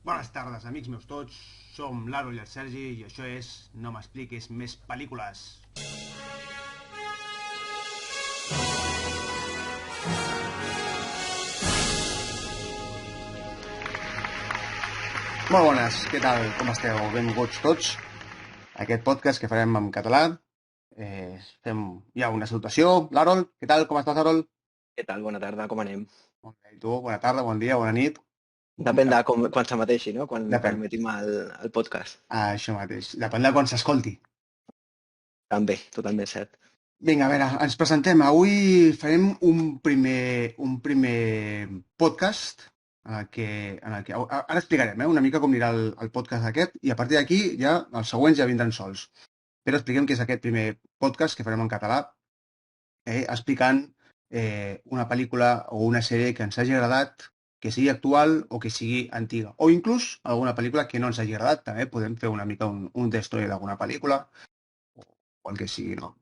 Bones tardes, amics meus tots. Som l'Aro i el Sergi i això és No m'expliquis més pel·lícules. Molt bones, què tal? Com esteu? Benvinguts tots a aquest podcast que farem en català. Fem ja una salutació. L'Àrol, què tal? Com estàs, Àrol? Què tal? Bona tarda, com anem? Molt bé, i tu? Bona tarda, bon dia, bona nit. Depèn de quan se mateixi, no? Quan Depèn. permetim el podcast. Això mateix. Depèn de quan s'escolti. També, totalment cert. Vinga, a veure, ens presentem. Avui farem un primer podcast en el que ara explicarem una mica com anirà el podcast aquest i a partir d'aquí ja els següents ja vindran sols. Però expliquem què és aquest primer podcast que farem en català explicant una pel·lícula o una sèrie que ens hagi agradat, que sigui actual o que sigui antiga. O inclús alguna pel·lícula que no ens hagi agradat. També podem fer una mica un d'història d'alguna pel·lícula o el que sigui, no?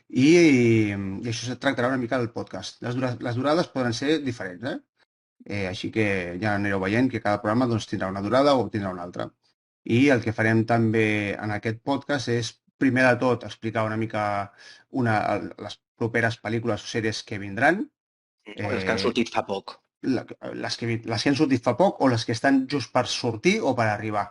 I això es tractarà una mica del podcast. Les durades poden ser diferents, així que ja anireu veient que cada programa doncs, tindrà una durada o tindrà una altra. I el que farem també en aquest podcast és, primer de tot, explicar una mica les properes pel·lícules o sèries que vindran. O les que han sortit fa poc. Les que han sortit fa poc o les que estan just per sortir o per arribar.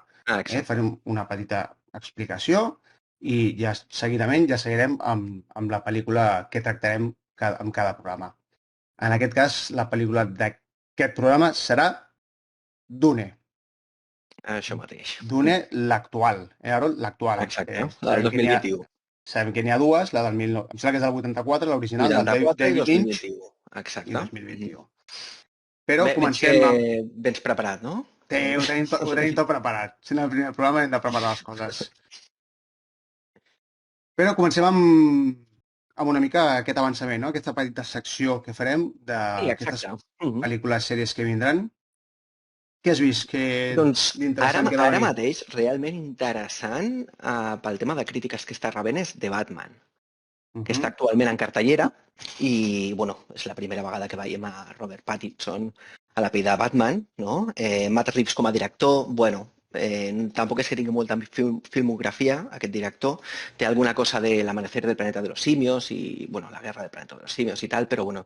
Farem una petita explicació i ja seguidament ja seguirem amb la pel·lícula que tractarem en cada programa. En aquest cas, la pel·lícula d'aquest programa serà Dune. Això mateix. Dune, l'actual. Harold? L'actual. Exacte, la del 2021. Sabem que n'hi ha dues, la del 19... Em sembla que és del 84, l'original, del David Lynch, exacte. I 2021. Però bé, comencem amb... Vens preparat, no? Ho tenim tot preparat. Sent el primer programa hem de preparar les coses. Però comencem amb una mica aquest avançament, no? Aquesta petita secció que farem d'aquestes pel·lícules, sèries que vindran. Què has vist? Doncs ara mateix, realment interessant pel tema de crítiques que està rebent és The Batman, que està actualment en cartellera i, bueno, és la primera vegada que veiem a Robert Pattinson a la pell de Batman, no? Matt Reeves com a director, bueno, tampoc és que tingui molta filmografia, aquest director. Té alguna cosa de l'Amanecer del planeta de los simios i, bueno, la guerra del planeta de los simios i tal, però, bueno,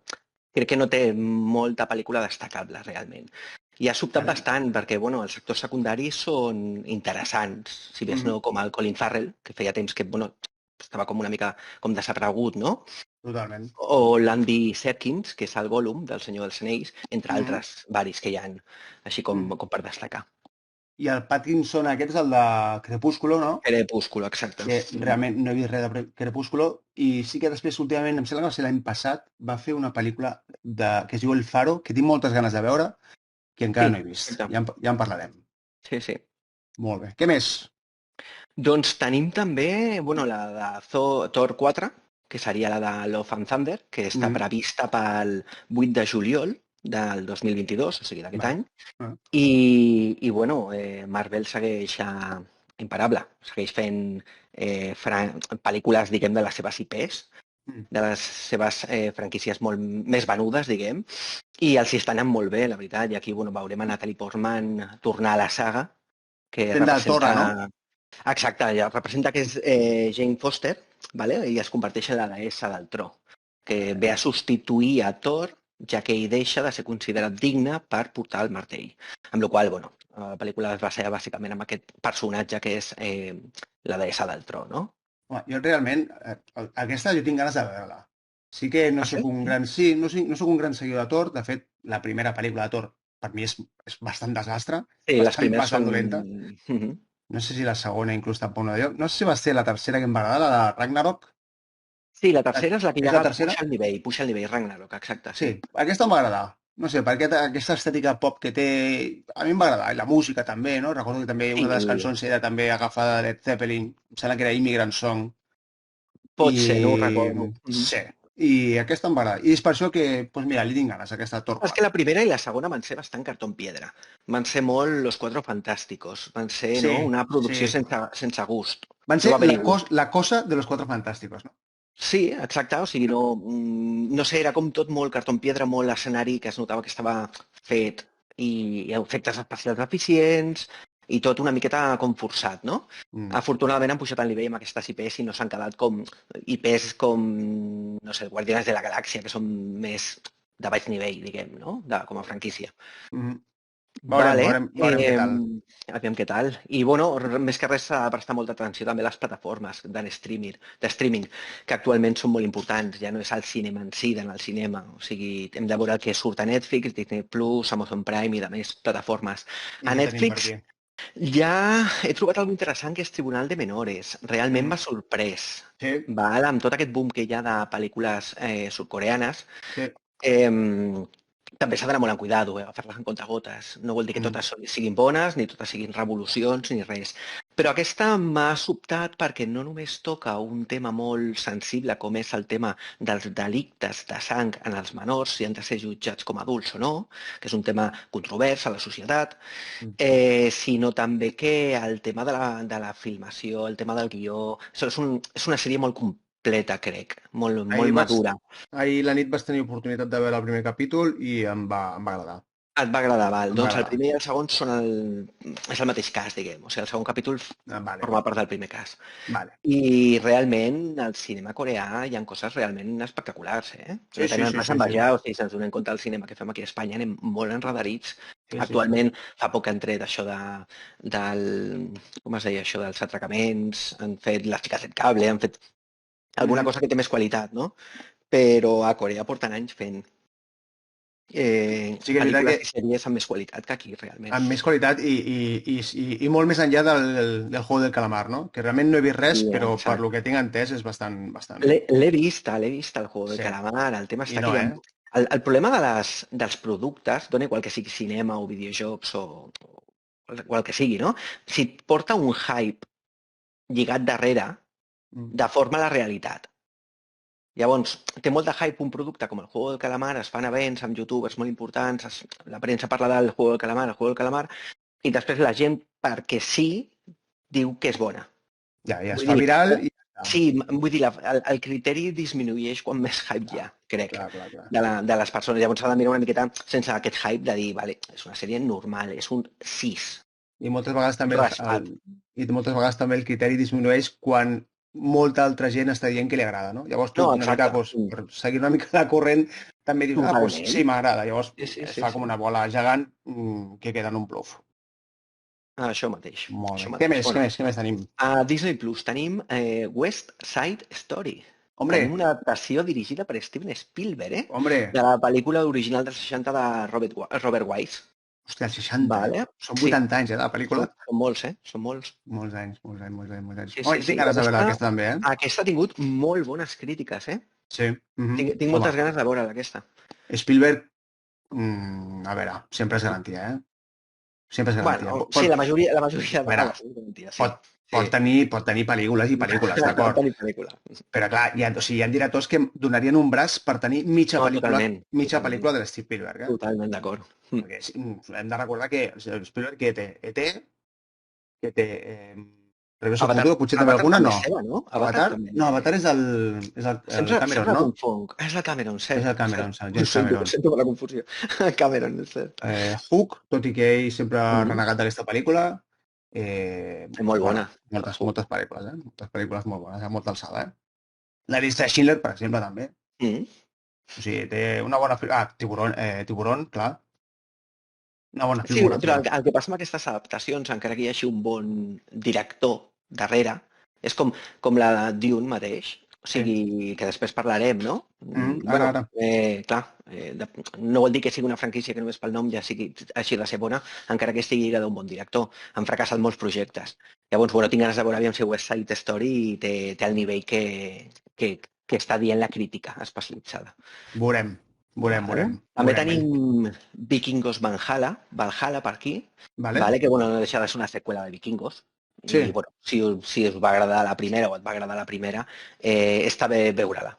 crec que no té molta pel·lícula destacable, realment. I ha sobtat bastant perquè, bueno, els actors secundaris són interessants, si més no, com el Colin Farrell, que feia temps que, bueno, estava com una mica com desaparegut, no? Totalment. O l'Andy Serkins, que és el Gollum del Senyor dels Anells, entre altres varis que hi ha, així com per destacar. I el Pattinson aquest és el de Crepúsculo, no? Crepúsculo, exacte. Que realment no he vist res de Crepúsculo i sí que després, últimament, em sembla que va ser l'any passat, va fer una pel·lícula que es diu El Faro, que tinc moltes ganes de veure, que encara no he vist. Ja en parlarem. Sí, sí. Molt bé. Què més? Doncs tenim també, bueno, la de Thor 4, que seria la de Love and Thunder, que està prevista pel 8 de juliol del 2022, o sigui, d'aquest any. I bueno, Marvel segueix imparable. Segueix fent pel·lícules, diguem, de les seves IPs, de les seves franquícies molt més venudes, diguem, i els hi estan anant molt bé, la veritat. I aquí, bueno, veurem a Natalie Portman tornar a la saga, que representa... no? Exacte, ja representa que és Jane Foster, vale? I es converteix en la deessa del tro, que ve a substituir a Thor, ja que ell deixa de ser considerat digne per portar el martell. Amb la qual cosa, bueno, la pel·lícula es basa bàsicament en aquest personatge que és la deessa del tro, no? Home, jo realment, aquesta jo tinc ganes de veure-la. Sí que no soc un gran... Sí, no soc un gran seguidor de Thor. De fet, la primera pel·lícula de Thor per mi és bastant desastre. Sí, les primeres són dolenta. No sé si la segona inclús tampoc no. No sé si va ser la tercera que em va agradar, la de Ragnarok. Sí, la tercera és la que ja puja el nivell, Ragnarok, exacte. Sí, aquesta em va agradar. No sé, perquè aquesta estètica pop que té, a mi em va agradar. I la música també, no? Recordo que també una de les cançons era també agafada de Led Zeppelin. Em sembla que era Immigrant Song. Pot ser, no ho recordo. Sí. I aquesta em va agradar. I és per això que, doncs mira, li tinc ganes, aquesta Thor 4. És que la primera i la segona van ser bastant cartó en piedra. Van ser molt Los Cuatro Fantásticos. Van ser una producció sense gust. Van ser la cosa de Los Cuatro Fantásticos, no? Sí, exacte. O sigui, no sé, era com tot molt cartó en piedra, molt escenari, que es notava que estava fet i efectes especials eficients i tot una miqueta com forçat, no? Afortunadament han pujat el nivell amb aquestes IPs i no s'han quedat com IPs com, no sé, Guardianes de la Galàxia, que són més de baix nivell, diguem, no? Com a franquícia. Veurem què tal. Aviam què tal. I, bueno, més que res s'ha de prestar molta atenció també a les plataformes de streaming, que actualment són molt importants. Ja no és el cinema en si, d'anar al cinema. O sigui, hem de veure el que surt a Netflix, Disney+, Amazon Prime i de més plataformes. A Netflix ja he trobat alguna interessant, que és Tribunal de Menores. Realment m'ha sorprès. Val? Amb tot aquest boom que hi ha de pel·lícules sudcoreanes, també s'ha d'anar molt amb cuidado, agafar-les en comptagotes. No vol dir que totes siguin bones, ni totes siguin revolucions, ni res. Però aquesta m'ha sobtat perquè no només toca un tema molt sensible, com és el tema dels delictes de sang en els menors, si han de ser jutjats com a adults o no, que és un tema controvers a la societat, sinó també que el tema de la filmació, el tema del guió, és una sèrie molt completa, crec, molt madura. Ahir la nit vas tenir oportunitat de veure el primer capítol i em va agradar. Et va agradar, val. Doncs el primer i el segon és el mateix cas, diguem. O sigui, el segon capítol forma part del primer cas. I realment, al cinema coreà hi ha coses realment espectaculars, Tenen res a envejar, o sigui, si ens donem compte del cinema que fem aquí a Espanya, anem molt enredarits. Actualment, fa poc que han tret això com es deia, això dels atracaments, han fet les xiques del cable, han fet alguna cosa que té més qualitat, no? Però a Corea porten anys fent pel·lícules i sèries amb més qualitat que aquí, realment. Amb més qualitat i molt més enllà del Juego del Calamar, no? Que realment no he vist res, però per lo que tinc entès és bastant... L'he vist, el Juego del Calamar, el tema està aquí. El problema dels productes, dona igual que sigui cinema o videojocs o qual que sigui, no? Si et porta un hype lligat darrere, deforma la realitat. Llavors, té molt de hype un producte com el Juego del Calamar, es fan events amb youtubers molt importants, la premsa parla del Juego del Calamar, i després la gent, perquè sí, diu que és bona. Ja es fa viral i... Sí, vull dir, el criteri disminueix quan més hype hi ha, crec, de les persones. Llavors s'ha de mirar una miqueta sense aquest hype de dir, vale, és una sèrie normal, és un 6. I moltes vegades també el criteri disminueix quan molta altra gent està dient que li agrada, no? Llavors tu, per seguir una mica la corrent, també dius, doncs sí, m'agrada. Llavors es fa com una bola gegant que queda en un pluf. Això mateix. Què més tenim? A Disney Plus tenim West Side Story. Tenim una adaptació dirigida per Steven Spielberg, de la pel·lícula original dels 60 de Robert Wise. Hòstia, 60, són 80 anys, de la pel·lícula. Són molts, Són molts. Molts anys. Tinc ganes de veure aquesta també, Aquesta ha tingut molt bones crítiques, Sí. Tinc moltes ganes de veure aquesta. Spielberg, a veure, sempre és garantia, Sempre és garantia. Bueno, sí, la majoria de vegades és garantia, sí. Pot tenir pel·lícules i pel·lícules, d'acord? Però clar, hi ha directors que donarien un braç per tenir mitja pel·lícula de l'Steve Spielberg. Totalment d'acord. Perquè hem de recordar que Spielberg que té ET, que té Regreso al futuro, potser també alguna, no. Avatar és el Cameron, no? És el Cameron, És el Cameron, James Cameron. Sento per la confusió. Cameron, és cert. Hook, tot i que ell sempre ha renegat d'aquesta pel·lícula. Molt bona. Moltes pel·lícules, Moltes pel·lícules molt bones, amb molta alçada, La llista de Schindler, per exemple, també. O sigui, té una bona... Tiburón, clar. Una bona figura. Sí, però el que passa amb aquestes adaptacions, encara que hi hagi un bon director darrere, és com la de Dune mateix, o sigui, que després parlarem, no? Ara. Clar, no vol dir que sigui una franquícia que només pel nom ja sigui així de ser bona, encara que estigui lligada a un bon director. Han fracassat molts projectes. Llavors, tinc ganes de veure aviam si West Side Story té el nivell que està dient la crítica especialitzada. Veurem. També tenim Vikingos Valhalla per aquí, que no deixa de ser una seqüela de Vikingos. I si us va agradar la primera o et va agradar la primera, està bé veure-la.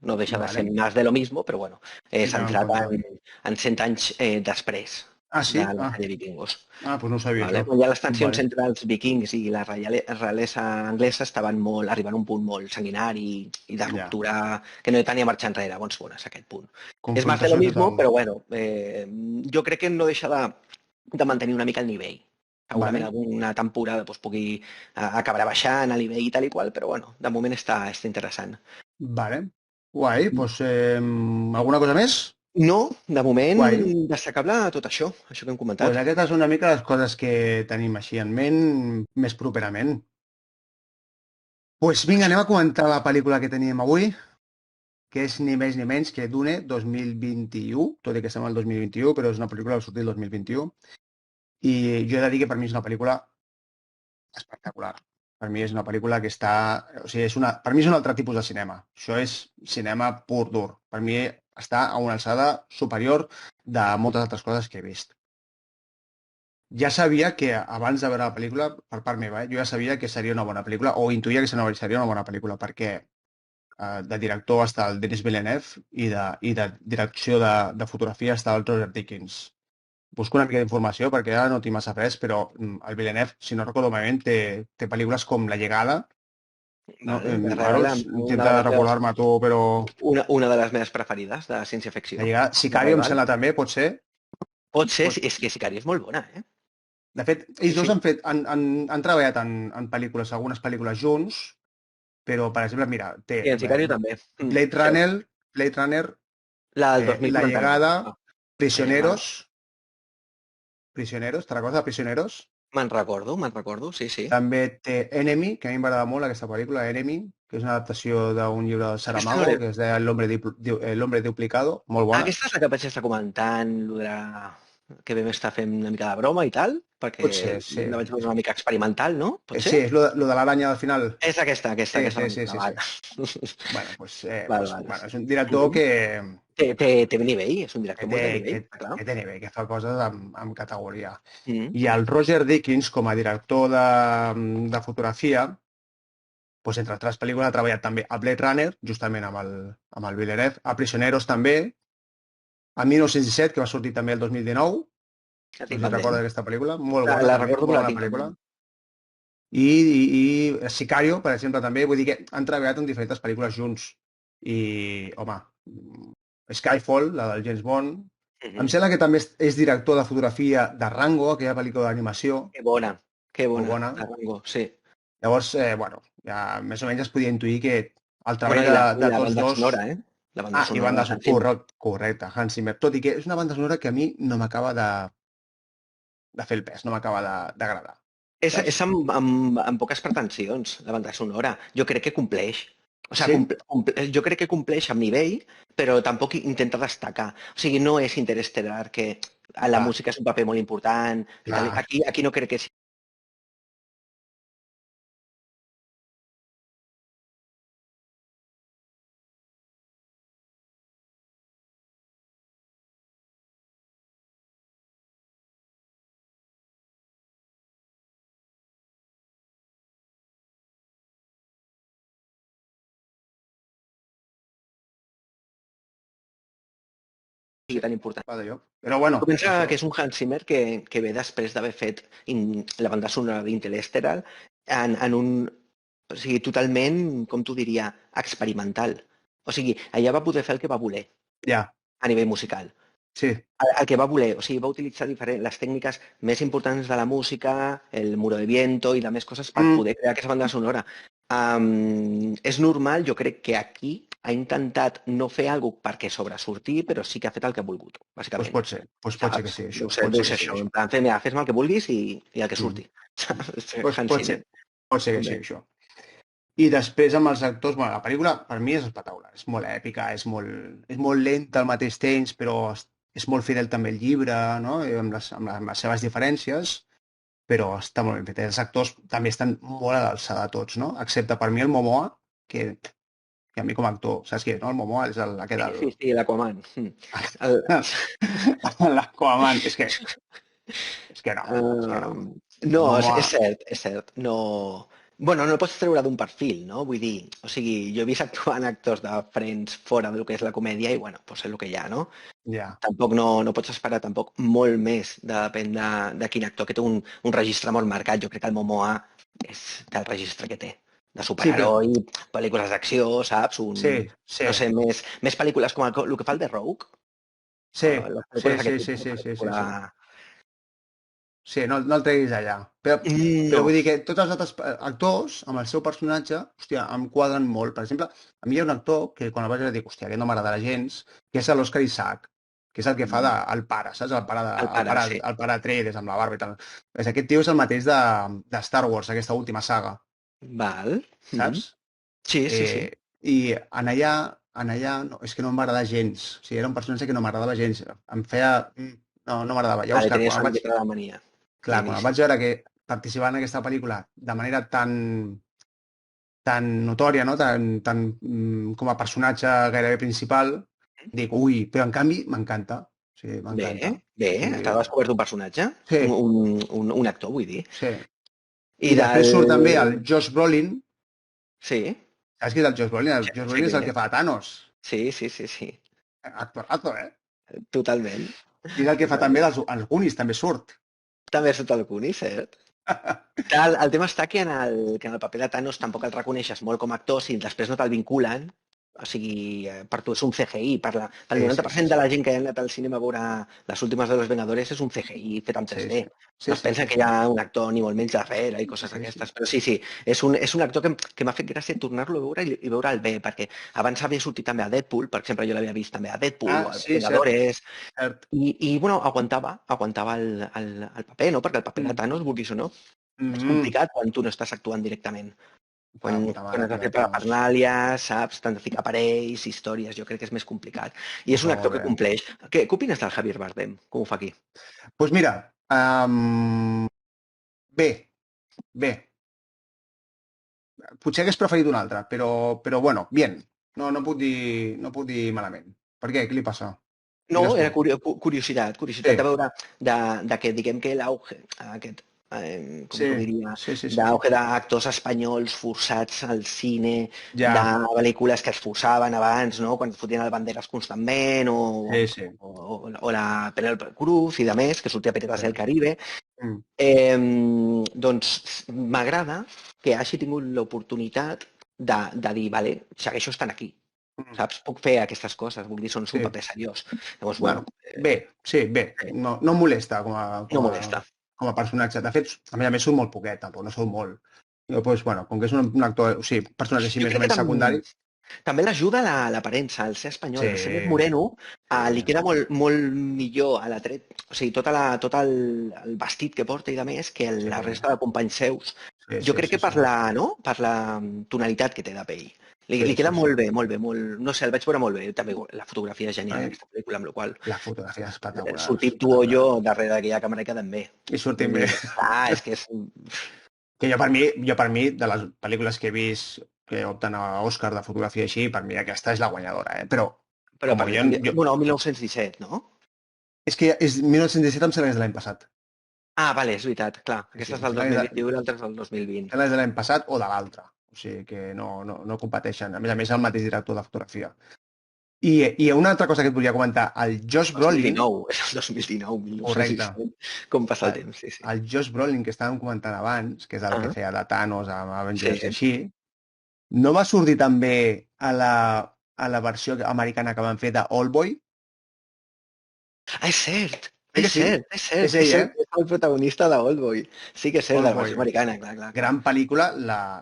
No deixa de ser més de lo mismo, però centrat en 100 anys després. Ah, de sí? la sèrie Vikingos. Doncs no ho sabia, Vale? això. Quan hi ha les tensions Vale. entre els vikings i la realesa anglesa estaven arribant a un punt molt sanguinari i de Ja. ruptura que no tenia marxa enrere. Doncs, bueno, és aquest punt. És más de lo Confrontació mismo, total. però bueno, jo crec que no deixa de mantenir una mica el nivell. Segurament Vale. alguna temporada doncs, pugui acabar baixant a nivell i tal i qual, però bueno, de moment està interessant. Vale. Guai, doncs alguna cosa més? No, de moment, Guai. destacable tot això que hem Doncs comentat. aquestes són una mica les coses que tenim així en ment més properament. Doncs vinga, anem a comentar la pel·lícula que teníem avui, que és ni més ni menys que Dune 2021, tot i que estem al 2021, però és una pel·lícula que va sortir el 2021. I jo he de dir que per mi és una pel·lícula espectacular. Per mi és una pel·lícula que està... O sigui, per mi és un altre tipus de cinema. Això és cinema pur dur. Per mi està a una alçada superior de moltes altres coses que he vist. Ja sabia que abans de veure la pel·lícula, per part meva, jo ja sabia que seria una bona pel·lícula, o intuïa que seria una bona pel·lícula, perquè de director està el Denis Villeneuve i de direcció de fotografia està el Roger Deakins. Busco una mica d'informació perquè ara no tinc massa res, però el Villeneuve, si no recordo malament, té pel·lícules com La Llegada, no? Vale? Ara Una de intenta les meves, recordar-me tu, però una de les meves preferides de La ciència-ficció. Llegada, Sicario em sembla també, pot ser. Pot ser, Pot... és que Sicari és molt bona, eh? De fet, Sí, ells dos sí. han treballat en pel·lícules, algunes pel·lícules junts, però, per exemple, mira, té I en Sicario també. Blade Sí. Runner, Blade Runner, La del La 2049. Llegada, La llegada. Prisioneros, te'n recordes de Prisioneros? Me'n recordo, sí, sí. També té Enemy, que a mi m'agrada molt aquesta pel·lícula, Enemy, que és una adaptació d'un llibre de Aquesta no Saramago, l'he... que es deia El hombre duplicado, molt bona. Aquesta és la que vaig estar comentant, que vam estar fent una mica de broma i tal, perquè Potser, sí. la vaig veure una mica experimental, no? Pot ser? Sí, és lo de l'aranya al final. És aquesta Sí, sí, sí, pel·lícula, sí, sí. val. Bueno, pues, Val, val. bueno, és un director Té nivell, és un que director té, molt de que, nivell, clar. que té nivell, que fa coses amb categoria. Mm. I el Roger Deakins, com a director de fotografia, doncs, entre altres pel·lícules, ha treballat també a Blade Runner, justament amb el Villeneuve, a Prisioneros també, a 1917, que va sortir també el 2019, La no sé tinc si et recordes pendent. d'aquesta pel·lícula, molt bona La també, recordo, molt però la bona tinc pel·lícula. pendent. I Sicario, per exemple, també, vull dir que han treballat en diferents pel·lícules junts. I, home, Skyfall, la del James Bond, em Mhm. sembla que també és director de fotografia de Rango, aquella pel·lícula d'animació, Que molt bona, bona. de Rango, sí. Llavors, bueno, ja més o menys es podia intuir que el Bueno, treball i de la tots banda dos... sonora, eh? La banda Ah, i sonora banda de sonora, Hans Zimmer. correcte, Hans Zimmer. Tot i que és una banda sonora que a mi no m'acaba de fer el pes, no m'acaba d'agradar, És saps? amb poques pretensions, la banda sonora. Jo crec que compleix. O sigui, Sí? jo crec que compleix amb nivell, però tampoc intenta destacar. O sigui, no és Interestelar, que a la Clar, música és un paper molt important i tal. clar. Aquí no crec que sigui tan important. Va d'allò. Però bueno, Comença això. que és un Hans Zimmer que ve després d'haver fet la banda sonora d'Interestelar en un... O sigui, totalment, com t'ho diria, experimental. O sigui, allà va poder fer el que va voler Ja, a nivell musical. sí, El que va voler, o sigui, va utilitzar les tècniques més importants de la música, el muro de viento i de més coses per mm, poder crear aquesta banda sonora. És normal, jo crec que aquí ha intentat no fer alguna cosa perquè sobresortir, però sí que ha fet el que ha volgut, bàsicament. doncs pot ser que Saps? sí, això. Deu Pot ser que ser sí, això. això. En plan, fes-me el que vulguis i el que Mm. surti. Saps? Doncs Hans Zimmer. pot ser que sí, També. això. I després amb els actors, bueno, la pel·lícula per mi és espectacular, és molt èpica, és molt lenta al mateix temps, però és molt fidel també al llibre, no? I amb les seves diferències, però està molt ben fet. Els actors també estan molt a l'alçada de tots, no? Excepte per mi el Momoa, que a mi com a actor, saps qui és, no? El Momoa és aquest, Sí, sí, sí, l'Aquaman. l'Aquaman. És que no, és que no. No, El Momoa, és cert, és cert. No, Bueno, no el pots treure d'un perfil, no? Vull dir, o sigui, jo he vist actuant actors de Friends fora del que és la comèdia i, bueno, doncs és el que hi ha, no? Ja. Tampoc no pots esperar tampoc molt més, depèn de quin actor, que té un registre molt marcat. Jo crec que el Momoa té el registre que té, de Sí, però... superheroi, pel·lícules d'acció, saps? Sí, sí, No sé, més pel·lícules com el que fa el The Rogue, sí, les sí, pel·lícules sí, d'aquest sí, tipus, sí, per sí, sí, sí. exemple. Sí, no el treguis allà. Però No. vull dir que tots els altres actors, amb el seu personatge, hòstia, em quadren molt. Per exemple, a mi hi ha un actor que quan el vaig veure dic, hòstia, aquest no m'agradarà gens, que és l'Òscar Isaac, que és el que fa el pare, saps? El pare, sí. El pare Atreides amb la barba i tal. És, aquest tio és el mateix de Star Wars, aquesta última saga, Val. Mm. saps? Sí, sí, sí. I en allà no, és que no em va agradar gens. O sigui, era un personatge que no m'agradava gens. Em feia... no m'agradava. Llavors, Vale, clar, tenies una miqueta de mania clar, quan el d'inici. vaig veure que participava en aquesta pel·lícula de manera tan notòria, no? Com a personatge gairebé principal, dic, ui, però en canvi m'encanta. Sí, Bé, m'encanta. bé, Sí, t'ha descobert un personatge, sí, un actor, vull dir. sí. I I del... després surt també el Josh Brolin. Sí, Saps qui és el Josh Brolin? El Josh sé Brolin és qui el que és. fa Thanos. Sí, sí, sí, sí. Actorazo, eh? Totalment. I és el que fa també Totalment. els Goonies, també surt. També surt el Cuni, cert? El tema està que en el paper de Thanos tampoc el reconeixes molt com a actor si després no te'l vinculen. O sigui, per tu és un CGI. Pel Sí, sí, sí, 90% de sí. la gent que ha anat al cinema a veure les últimes de los Vengadores és un CGI fet amb Sí, 3D. sí. No Sí, es sí, pensa sí, que hi sí. ha un actor ni molt menys darrere i Sí, coses sí, sí. d'aquestes. Però sí, sí, és un actor que m'ha fet gràcia tornar-lo a veure i veure'l bé, perquè abans havia sortit també a Deadpool, per exemple, jo l'havia vist també a Deadpool Ah, o a sí, cert, Vengadores, cert. bueno, aguantava el paper, no? Perquè el paper de Mm. Thanos, vulguis o no, és Mm. complicat quan tu no estàs actuant directament. Fa de Quan, puta quan mare, has de tio, fer Thanos. parafernàlia, saps? T'han de ficar parells, històries, jo crec que és més complicat. I Ho és un fa actor molt que bé. compleix. Què opines del Javier Bardem? Com ho fa aquí? Doncs pues mira, bé, bé. Potser hagués preferit un altre, però bueno, bien. No puc dir malament. Per què? Què li passa? No, Digues tu. era curiositat de Sí, veure de que diguem que l'auge, aquest, com sí, t'ho diria, sí, sí, sí, sí. d'auge d'actors espanyols forçats al cine, de Ja, pel·lícules que es forçaven abans, no? Quan es fotien el Banderas constantment, sí, sí. o la Penélope Cruz i de més, que sortia a Pirates Sí. del Caribe, Mm, doncs m'agrada que hagi tingut l'oportunitat de dir, vale, segueixo estant aquí, mm, saps? Puc fer aquestes coses, vull dir, són un sí. paper seriós. Llavors, bueno, Bueno, bé, sí, bé. No em molesta no molesta. com a personatge. De fet, a més surt molt poquet, tampoc, no surt molt. Jo, doncs, bueno, com que és un actor, o sigui, personatge així Jo més o crec que menys secundari, també l'ajuda l'aparença, el ser espanyol, el ser més sí, moreno, sí, li queda molt, molt millor a la tret, o sigui, tot el vestit que porta i de més que sí, la resta de companys seus. sí, Jo sí, crec sí, que sí, no? Per la tonalitat que té de pell. Li sí, queda sí, sí. molt bé, molt bé, molt... No sé, el vaig veure molt bé. També la fotografia és genial Eh, en aquesta pel·lícula, amb la qual La fotografia és espectacular, sortim tu o espectacular. jo darrere d'aquella càmera i quedem bé. I sortim Vull bé. dir, és que és... Que per mi, de les pel·lícules que he vist que opten a Òscar de fotografia així, per mi aquesta és la guanyadora, eh? Però, Però com per mi jo, també... Bueno, 1917, no? és que és 1917 em sembla que és de l'any passat. Ah, vale, és veritat, clar. Sí, sí, Aquesta és em del sembla que 2021 i l'altra és del 2020. és de l'any passat o de l'altre. O sigui que no competeixen. A més, el mateix director de fotografia. I una altra cosa que et volia comentar, el Josh Brolin, 2019, és el 2019, correcte, 1917. Com passa el el, temps, sí, sí. el Josh Brolin que estàvem comentant abans, que és el que Ah, feia de Thanos amb sí. Avengers i així, no va sortir també a la versió americana que van fer de Oldboy? Ah, és cert, Eh que és sí? cert, és cert, És és ell, cert eh? que és el protagonista de Oldboy. Sí que és cert, de la Oldboy. versió americana, clar, clar, clar. Gran pel·lícula,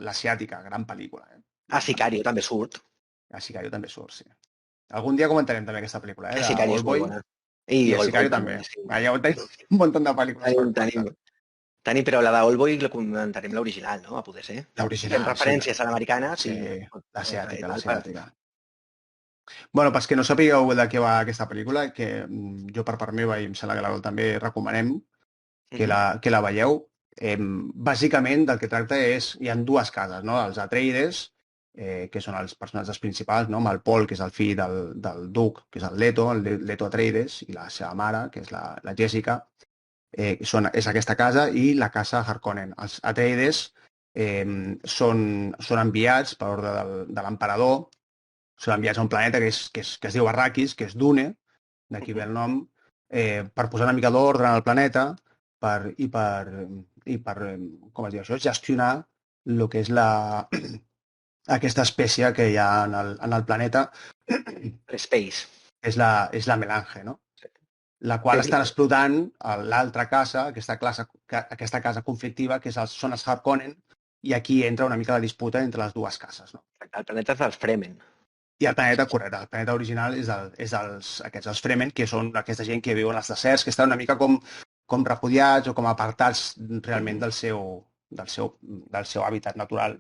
l'asiàtica, gran pel·lícula. Ah, Gran Sicario pel·lícula. també surt. A Sicario també surt, sí. Algun dia comentarem també aquesta pel·lícula, Ah, de Sicario és molt Oldboy, bona. I i a Oldboy Sicario també, també. sí. Allà tenim un munt de pel·lícules per Tenim, comentar. tenim, tenim, però la d'Oldboy la comentarem l'original, no? A poder ser. Fem L'original, sí. referències a l'americana, Sí, sí. l'asiàtica, Tal, l'asiàtica. Bueno, pels que no sapigueu de què va aquesta pel·lícula, que jo per part meva i em sembla que la també recomanem que la veieu. Bàsicament del que tracta és, hi ha dues cases, no? Els Atreides, que són els personatges principals, no? Amb el Paul, que és el fill del duc, que és el Leto Atreides, i la seva mare, que és la Jessica, és aquesta casa, i la casa Harkonnen. Els Atreides són enviats per ordre de l'emperador, són enviats a un planeta que es diu Arrakis, que és Dune, d'aquí ve el nom, per posar una mica d'ordre en el planeta i per, com es diu això, gestionar el que és aquesta espècie que hi ha en el planeta, Space. és la melange, no? La qual estan explotant l'altra casa, aquesta casa conflictiva, són els Harkonnen, i aquí entra una mica la disputa entre les dues cases. No? El planeta és dels Fremen. I el planeta, correcte, el planeta original és els Fremen, que són aquesta gent que viuen als deserts, que estan una mica com repudiats o com apartats realment del seu hàbitat natural,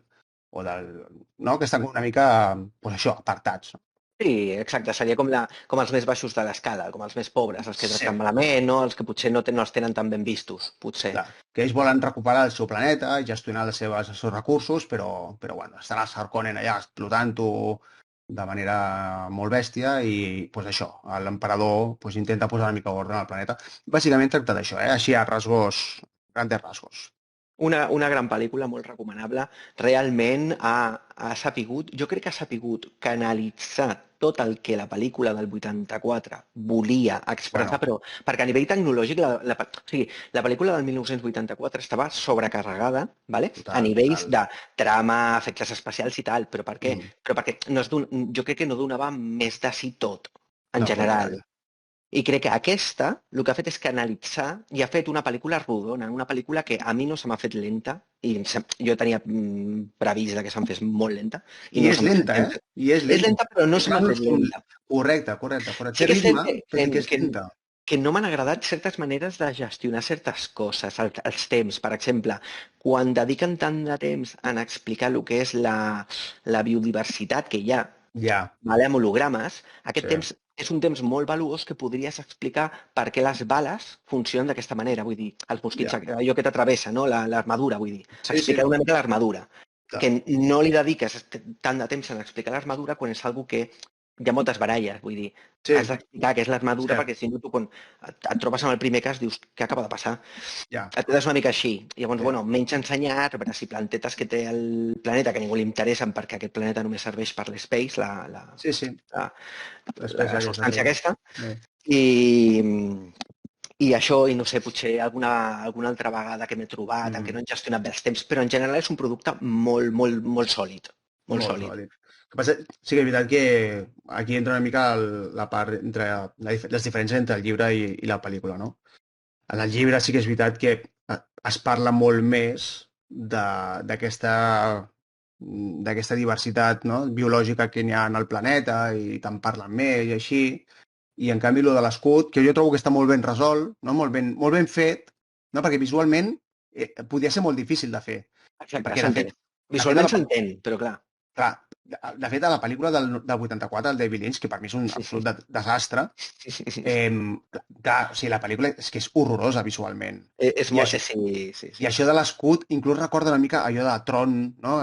no? Que estan una mica, doncs això, apartats. No? Sí, exacte, seria com els més baixos de l'escala, com els més pobres, els que tracten malament, no? Els que potser no els tenen tan ben vistos, potser. Clar, que ells volen recuperar el seu planeta i gestionar els seus recursos, però bueno, estan els Harkonnen allà explotant-ho de manera molt bèstia i pues, això, l'emperador pues, intenta posar una mica d'ordre en el planeta. Bàsicament tracta d'això, així a grandes rasgos. Una gran pel·lícula, molt recomanable. Realment jo crec que ha sapigut canalitzar tot el que la pel·lícula del 84 volia expressar, però perquè a nivell tecnològic o sigui, la pel·lícula del 1984 estava sobrecarregada, ¿vale? A nivells de trama, efectes especials i tal, però per què? Però perquè jo crec que no donava més de si tot, en general. I crec que aquesta el que ha fet és canalitzar i ha fet una pel·lícula rodona, una pel·lícula que a mi no se m'ha fet lenta, i jo tenia previst que se'm fes molt lenta. I és lenta, eh? És lenta, però no se m'ha fet lenta. Correcte. Sí que és lenta, que no m'han agradat certes maneres de gestionar certes coses, els temps. Per exemple, quan dediquen tant de temps en explicar el que és la biodiversitat que hi ha, vale, amb hologrames, aquest temps és un temps molt valuós que podries explicar per què les bales funcionen d'aquesta manera, vull dir, els mosquits, allò que t'atravessa, no? L'armadura, vull dir. Explicar una mica l'armadura. Que no li dediques tant de temps en explicar l'armadura quan és algo que hi ha moltes baralles, vull dir. Has d'explicar què és l'armadura perquè si no tu quan et trobes en el primer cas dius què acaba de passar. Et quedes una mica així. Llavors, menys ensenyar, a veure si plantetes que té el planeta que a ningú li interessen perquè aquest planeta només serveix per l'espace, la substància aquesta. I això, i no sé, potser alguna altra vegada que m'he trobat en què no han gestionat bé els temps, però en general és un producte molt, molt, molt sòlid. Molt sòlid. Sí que és veritat que aquí entra una mica la part entre les diferències entre el llibre i la pel·lícula, no? En el llibre sí que és veritat que es parla molt més d'aquesta diversitat, no? Biològica que n'hi ha en el planeta i te'n parlen més i així. I en canvi el de l'escut, que jo trobo que està molt ben resolt, no? molt ben fet, no? Perquè visualment podia ser molt difícil de fer. Exacte, visualment s'entén, però clar. Clar, de fet, a la pel·lícula del 84, el David Lynch, que per mi és un absolut desastre, clar, o sigui, la pel·lícula és que és horrorosa visualment. És molt, sí. I això de l'escut inclús recorda una mica allò de Tron, no?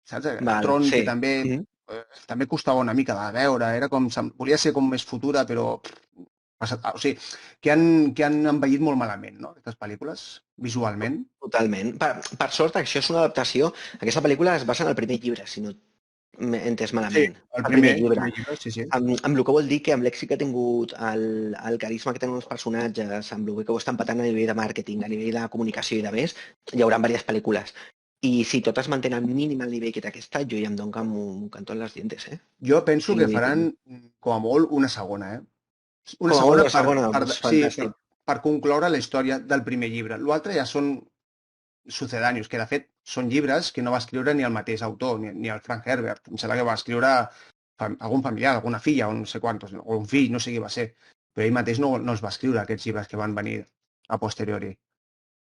Saps? Tron, que també costava una mica de veure, era com, volia ser com més futura, però o sigui, que han envellit molt malament, no? Aquestes pel·lícules, visualment. Totalment. Per sort, això és una adaptació. Aquesta pel·lícula es basa en el primer llibre, si no m'he entès malament. Sí, el primer llibre, sí. Amb el que vol dir que amb l'èxit que ha tingut, el carisma que tenen els personatges, amb el que ho estan patant a nivell de màrqueting, a nivell de comunicació i de més, hi haurà diverses pel·lícules. I si totes mantenen mínim el nivell que té aquesta, jo ja em dono amb un cantó en les dientes, eh? Jo penso que faran, com a molt, una segona, Una segona per concloure la història del primer llibre. L'altre ja són sucedànios, que de fet són llibres que no va escriure ni el mateix autor, ni el Frank Herbert. Em sembla que va escriure algun familiar, alguna filla, o no sé quantos, o un fill, no sé qui va ser. Però ell mateix no els va escriure, aquests llibres que van venir a posteriori.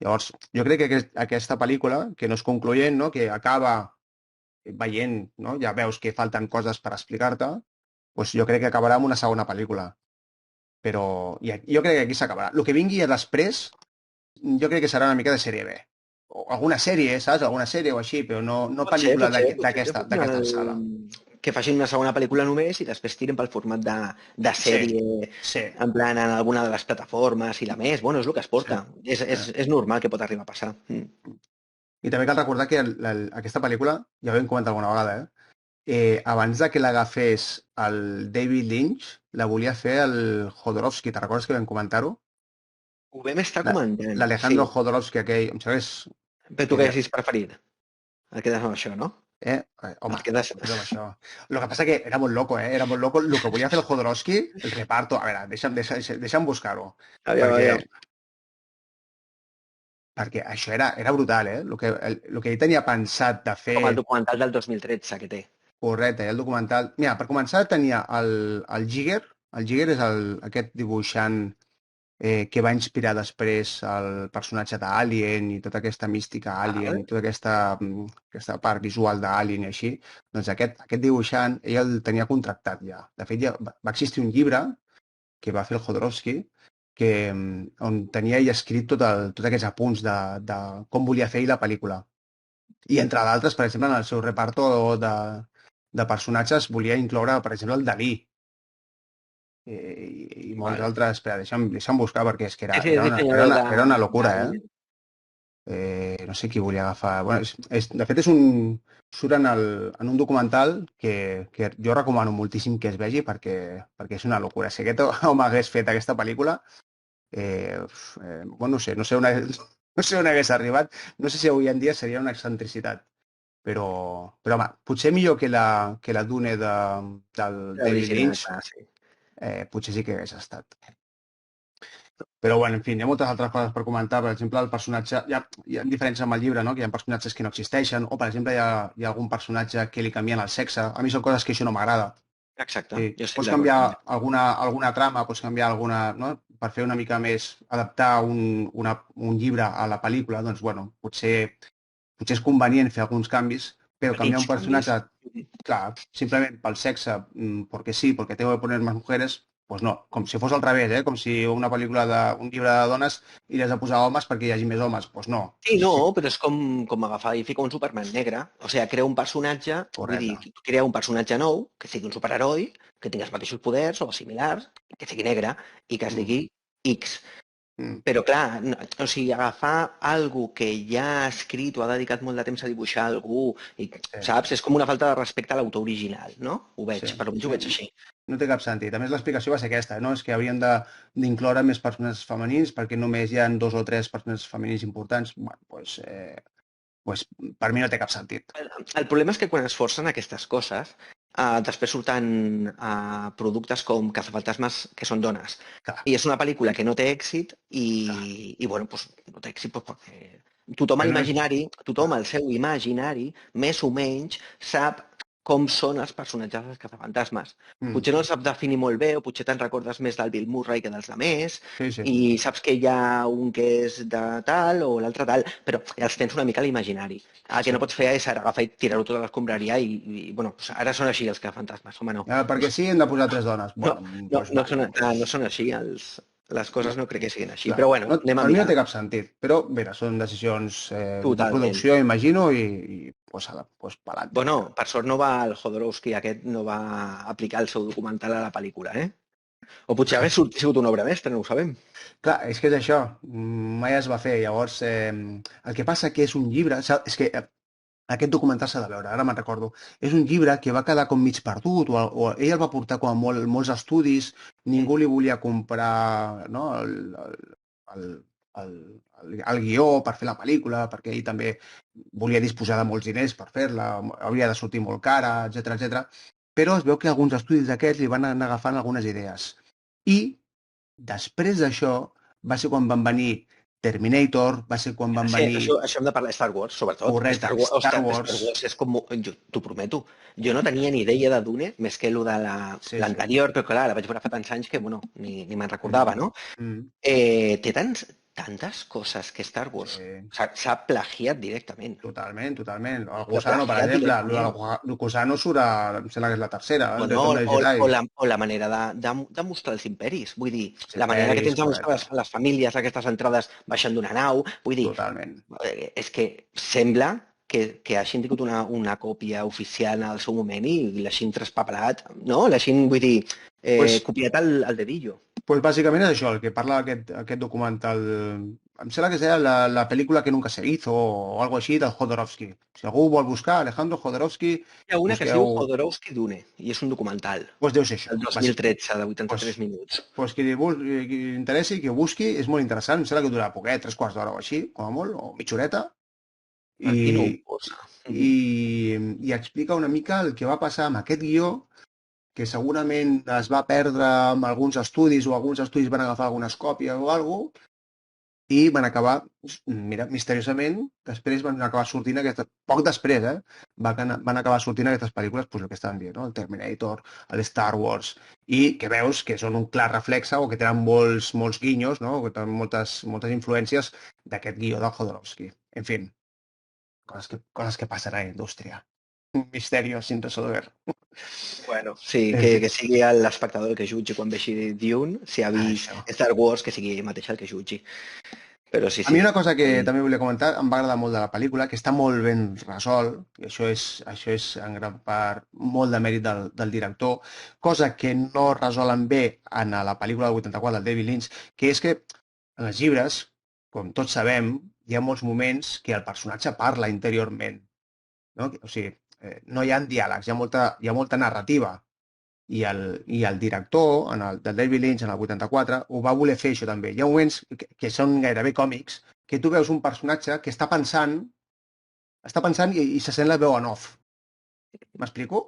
Llavors, jo crec que aquesta pel·lícula, que no és concloent, no? Que acaba veient, no? Ja veus que falten coses per explicar-te, doncs jo crec que acabarà amb una segona pel·lícula. Però jo crec que aquí s'acabarà. El que vingui després, jo crec que serà una mica de sèrie B. O alguna sèrie, saps? Alguna sèrie o així, però no pel·lícula d'aquesta alçada. Que facin una segona pel·lícula només i després tiren pel format de sèrie, en plan en alguna de les plataformes i la més. Bueno, és el que es porta. És normal que pot arribar a passar. I també cal recordar que aquesta pel·lícula, ja ho hem comentat alguna vegada, abans de que l'agafés el David Lynch, la volia fer el Jodorowsky, te'n recordes que vam comentar-ho? Ho vam estar comentant, sí. L'Alejandro Jodorowsky aquell, em sembla que és... Però tu què haguessis preferit? Et quedes amb això, no? Home, Et quedes... però això... Lo que passa que era molt loco, eh? Era molt loco. Lo que volia fer el Jodorowsky, el reparto... A veure, deixa'm buscar-ho. Aviam, Perquè, aviam. perquè això era brutal, eh? El que ell tenia pensat de fer... Com el documental del 2013 que té. Correcte, el documental... Mira, per començar tenia el Giger. El Giger és aquest dibuixant que va inspirar després el personatge d'Alien i tota aquesta mística Alien i tota aquesta part visual d'Alien i així, doncs aquest dibuixant, ell el tenia contractat ja. De fet, ja va existir un llibre que va fer el Jodorowsky on tenia ell escrit tots aquests apunts de com volia fer ell la pel·lícula. I entre d'altres, per exemple, en el seu reparto de personatges volia incloure, per exemple, el Dalí, i molts altres... Espera, deixa'm buscar perquè és que era una locura, eh? No sé qui volia agafar... Bueno, de fet, surt en un documental que jo recomano moltíssim que es vegi perquè és una locura. Si aquest home hagués fet aquesta pel·lícula, bueno, no sé on hagués arribat. No sé si avui en dia seria una excentricitat. Però home, potser millor que la Dune del David Lynch, Sí. Potser sí que hagués estat. Però, bueno, en fi, hi ha moltes altres coses per comentar. Per exemple, el personatge... Hi ha diferències amb el llibre, no? Que hi ha personatges que no existeixen, o, per exemple, hi ha algun personatge que li canvien el sexe. A mi són coses que això no m'agrada. Exacte, jo estic Pots d'acord. canviar alguna trama, pots canviar alguna... No? Per fer una mica més... Adaptar un llibre a la pel·lícula, doncs, bueno, potser és convenient fer alguns canvis, però canviar un personatge, clar, simplement pel sexe, perquè sí, perquè tengo que poner más mujeres, pues no, com si fos al revés, com si una pel·lícula un llibre de dones i has de posar homes perquè hi hagi més homes, pues no. Sí, no, però és com agafar i ficar un Superman negre. O sigui, crea un personatge, vull dir, crea un personatge nou, que sigui un superheroi, que tingui els mateixos poders o similars, que sigui negre i que es digui X. Però clar, o sigui, agafar algú que ja ha escrit o ha dedicat molt de temps a dibuixar algú, i, saps? És com una falta de respecte a l'autor original, no? Ho veig, per almenys ho veig així. No té cap sentit. A més, l'explicació va ser aquesta, no? És que haurien d'incloure més personatges femenins perquè només hi ha 2 o 3 personatges femenins importants. Bueno, pues, per mi no té cap sentit. El problema és que quan es forcen aquestes coses, després surten productes com Cazafantasmes que són dones. Clar. I és una pel·lícula que no té èxit i bueno, pues, no té èxit perquè tothom a l'imaginari, tothom al seu imaginari, més o menys, sap com són els personatges dels cazafantasmes. Potser no els saps definir molt bé, o potser te'n recordes més del Bill Murray que dels altres, i saps que hi ha un que és de tal o l'altre tal, però els tens una mica a l'imaginari. El que no pots fer és agafar i tirar-ho tot a l'escombraria i bueno, ara són així els cazafantasmes, home, no. Perquè sí, hem de posar 3 dones. No són així les coses, no crec que siguin així, però bueno, anem a mirar. Per mi no té cap sentit, però bé, són decisions de producció, imagino, i pues pelant. Bueno, per sort no va el Jodorowsky aquest, no va aplicar el seu documental a la pel·lícula, eh? O potser hagués sigut una obra mestra, no ho sabem. Clar, és que és això, mai es va fer. Llavors, el que passa que és un llibre, és que aquest documental s'ha de veure, ara me'n recordo. És un llibre que va quedar com mig perdut, o ell el va portar com a molts estudis, ningú li volia comprar, no, el guió per fer la pel·lícula, perquè ell també volia disposar de molts diners per fer-la, hauria de sortir molt cara, etc. Però es veu que alguns estudis d'aquests li van anar agafant algunes idees. I després d'això va ser quan van venir Terminator, va ser quan van venir... Això hem de parlar de Star Wars, sobretot. Correcte, Star Wars és com... T'ho prometo. Jo no tenia ni idea de Dune, més que el de l'anterior, però clar, la vaig veure fa tants anys que, bueno, ni me'n recordava, no? Té tantes coses que Star Wars s'ha plagiat directament. Totalment. El Gusano, per exemple, el Gusano surt em sembla que és la tercera. O la manera de mostrar els imperis. Vull dir, la manera que tens de mostrar les famílies, aquestes entrades baixant d'una nau. Vull dir, és que sembla que hagin tingut una còpia oficial al seu moment i l'hagin traspapelat, no? L'hagin, vull dir, copiat al dedillo. Pues bàsicament és això, el que parla aquest documental em sembla que era la pel·lícula que nunca se hizo o algo així del Jodorowsky. Si algú vol buscar Alejandro Jodorowsky, Hi ha una que es diu busqueu... Jodorowsky Dune i és un documental Doncs deu ser això. del 2013 de 83 Pues, minuts. pues qui li interessi, qui ho busqui, és molt interessant. Em sembla que durarà poquet, 3 quarts d'hora o així, com a molt, o mitja horeta. Aquí no ho I, posa. i, i explica una mica el que va passar amb aquest guió, que segurament es va perdre amb alguns estudis o alguns estudis van agafar algunes còpies o alguna cosa, i van acabar, mira, misteriosament, després van acabar sortint poc després, van acabar sortint aquestes pel·lícules, doncs el que estaven dient, no? El Terminator, el Star Wars, i que veus que són un clar reflexe o que tenen molts guinyos, no? Que tenen moltes influències d'aquest guió del Jodorowsky. En fi, coses que passen a la indústria. Un misteri sin resolver. Bueno, sí, que sigui l'espectador el que jutgi quan vegi Dune, si ha vist Star Wars, que sigui ell mateix el que jutgi. Però sí, sí. A mi una cosa que també volia comentar, em va agradar molt de la pel·lícula, que està molt ben resolt, i això és en gran part molt de mèrit del director, cosa que no resolen bé en la pel·lícula del 84 del David Lynch, que és que en els llibres, com tots sabem, hi ha molts moments que el personatge parla interiorment, no? O sigui, no hi ha diàlegs, hi ha molta narrativa, i el director, del David Lynch, en el 84, ho va voler fer això també. Hi ha moments que són gairebé còmics, que tu veus un personatge que està pensant i se sent la veu en off. M'explico?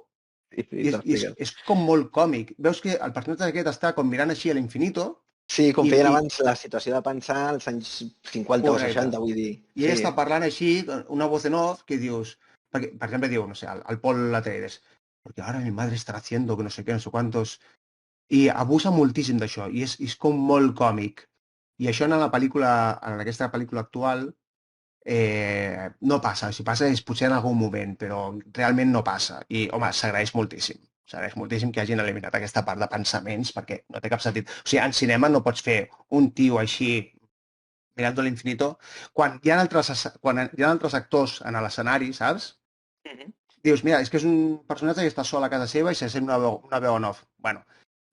I és com molt còmic. Veus que el personatge aquest està com mirant així a l'infinito. Sí, com feien abans la situació de pensar als anys 50 o 60, vull dir. I ell està parlant així, una voz en off, que dius... Perquè, per exemple, diu, no sé, el Paul Atreides, porque ahora mi madre está haciendo que no sé qué, no sé cuántos... I abusa moltíssim d'això, i és com molt còmic. I això en aquesta pel·lícula actual, no passa. Si passa és potser en algun moment, però realment no passa. I, home, s'agraeix moltíssim. S'agraeix moltíssim que hagin eliminat aquesta part de pensaments, perquè no té cap sentit. O sigui, en cinema no pots fer un tio així mirant a l'infinito, quan hi ha altres actors en l'escenari, saps? Dius, mira, és que és un personatge que està sol a casa seva i se sent una veu en off. Bueno,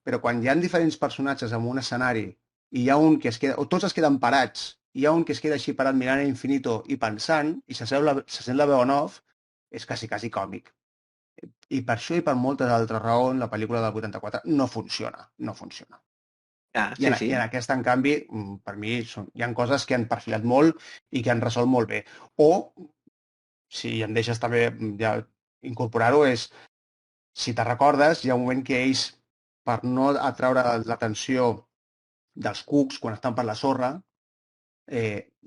però quan hi ha diferents personatges en un escenari i hi ha un que es queda, o tots es queden parats, i hi ha un que es queda així parat mirant a l'infinito i pensant, i se sent la veu en off, és quasi còmic. I per això i per moltes altres raons, la pel·lícula del 84 no funciona. No funciona. I en aquesta, en canvi, per mi, hi ha coses que han perfilat molt i que han resolt molt bé. O, si em deixes també ja incorporar-ho, és, si te recordes, hi ha un moment que ells, per no atraure l'atenció dels cucs quan estan per la sorra,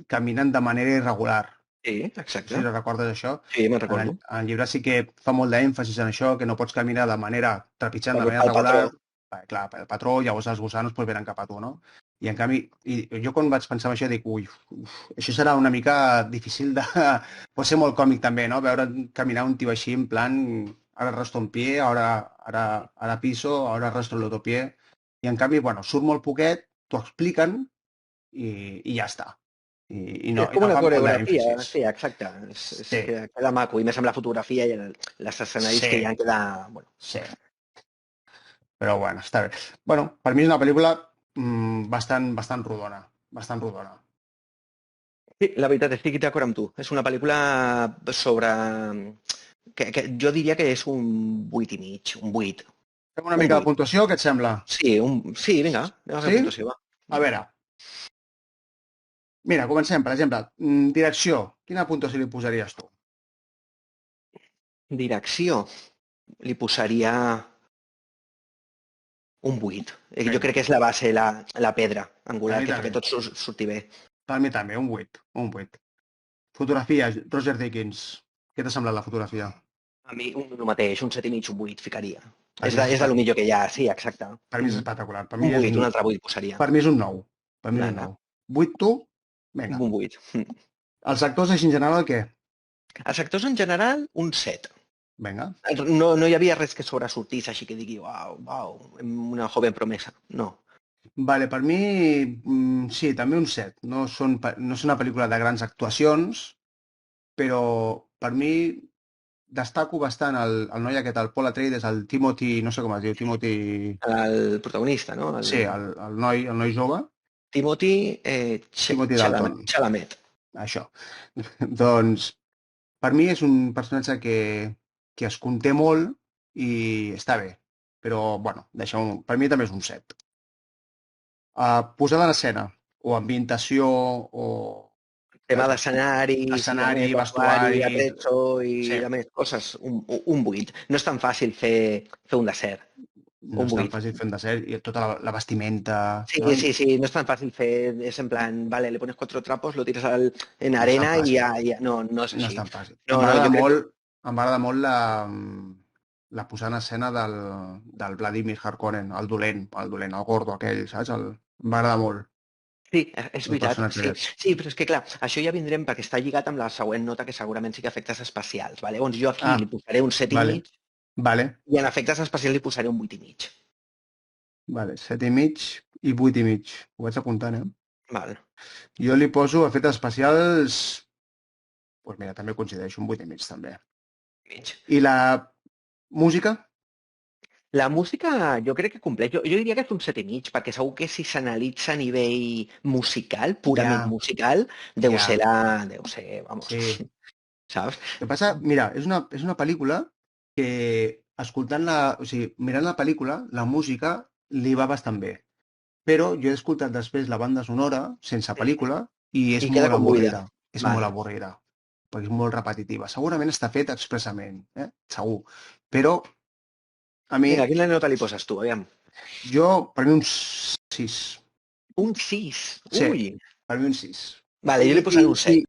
caminen de manera irregular. Sí, exacte. Si recordes això. Sí, me'n recordo. En el llibre sí que fa molt d'èmfasis en això, que no pots caminar de manera trepitjant, de manera regular. Clar, el patró, llavors els gusanos pues, venen cap a tu, no? I en canvi, jo quan vaig pensar en això dic, això serà una mica difícil de... Pot ser molt còmic també, no? Veure caminar un tio així en plan, ara arrastro un pie, ara piso, ara arrastro el otro pie. I en canvi, bueno, surt molt poquet, t'ho expliquen i ja està. I no, és com una coreografia, sí, exacte. Sí. Queda maco, i més amb la fotografia i les escenaris que ja queda... Bueno. Sí. Però bueno, està bé. Bueno, per mi és una pel·lícula bastant rodona. Bastant rodona. Sí, la veritat, estic d'acord amb tu. És una pel·lícula sobre... que jo diria que és un 8,5, un 8. Fem una mica de puntuació, què et sembla? Sí, vinga, anem a fer puntuació, va. A veure. Mira, comencem, per exemple, direcció. Quina puntuació li posaries tu? Direcció. Li posaria un 8. Jo crec que és la base, la pedra angular, que fa que tot surti bé. Per mi també, un 8. Un 8. Fotografia, Roger Deakins. Què t'ha semblat la fotografia? A mi el mateix, un 7,5, un 8 ficaria. És de lo millor que hi ha, sí, exacte. Per mi és espectacular. Per mi un 8, un altre 8 posaria. Per mi és un 9. Per mi és un 9. 8 tu? Vinga. Un 8. Els actors així en general, què? Els actors en general, un 7. Vinga. No hi havia res que sobresortís, així que digui, uau, una joven promesa. No. Vale, per mi, sí, també un 7. No és una pel·lícula de grans actuacions, però per mi destaco bastant el noi aquest, el Paul Atreides, el Timothy, no sé com es diu, Timothy... El protagonista, no? Sí, el noi jove. Timothy Dalton. Chalamet. Això. Doncs, per mi és un personatge que es conté molt i està bé. Però, bueno, per mi també és un 7. Posada en escena, o ambientació, o Tema d'escenaris i també escenari, vestuari, vestuari... atrezo i Sí, de més coses, un 8. No és tan fàcil fer un desert. no Un és tan 8. fàcil fer un desert i tota la vestimenta... Sí, No? sí, sí, no es tan fácil fer, es en plan, vale, le pones 4 trapos, lo tiras en No és tan arena y fàcil. ya, no es No és així. tan fàcil. No, no, jo crec que M'agrada molt la posada en escena del Vladimir Harkonnen, el dolent, el gordo aquell, saps? M'agrada molt sí, és el veritat, personatge sí. aquest. Sí, però és que clar, això ja vindrem perquè està lligat amb la següent nota que segurament sí que efectes especials, vale? Llavors jo aquí li Ah, posaré un 7 i vale, mig vale, i en efectes especials li posaré un 8 i mig. vale. 7,5 i 8,5. Ho vaig apuntant, eh? Val. Jo li poso efectes especials... Doncs mira, també coincideixo, un 8,5 també. Mig. I la música? La música jo crec que compleix. Jo diria que és un 7 i mig, perquè segur que si s'analitza a nivell musical, purament Ja, musical, ja, deu ser, vamos, sí. saps? El que passa, mira, és una pel·lícula que o sigui, mirant la pel·lícula, la música li va bastant bé. Però jo he escoltat després la banda sonora, sense pel·lícula, i és I queda molt com buida. avorrida. És molt Val. avorrida, perquè és molt repetitiva. Segurament està fet expressament, segur. Però a mi, Vinga, quina nota li poses tu, aviam? per mi un 6. Un 6. Sí, Ui. per mi un 6. Vale, jo li posaré un 7.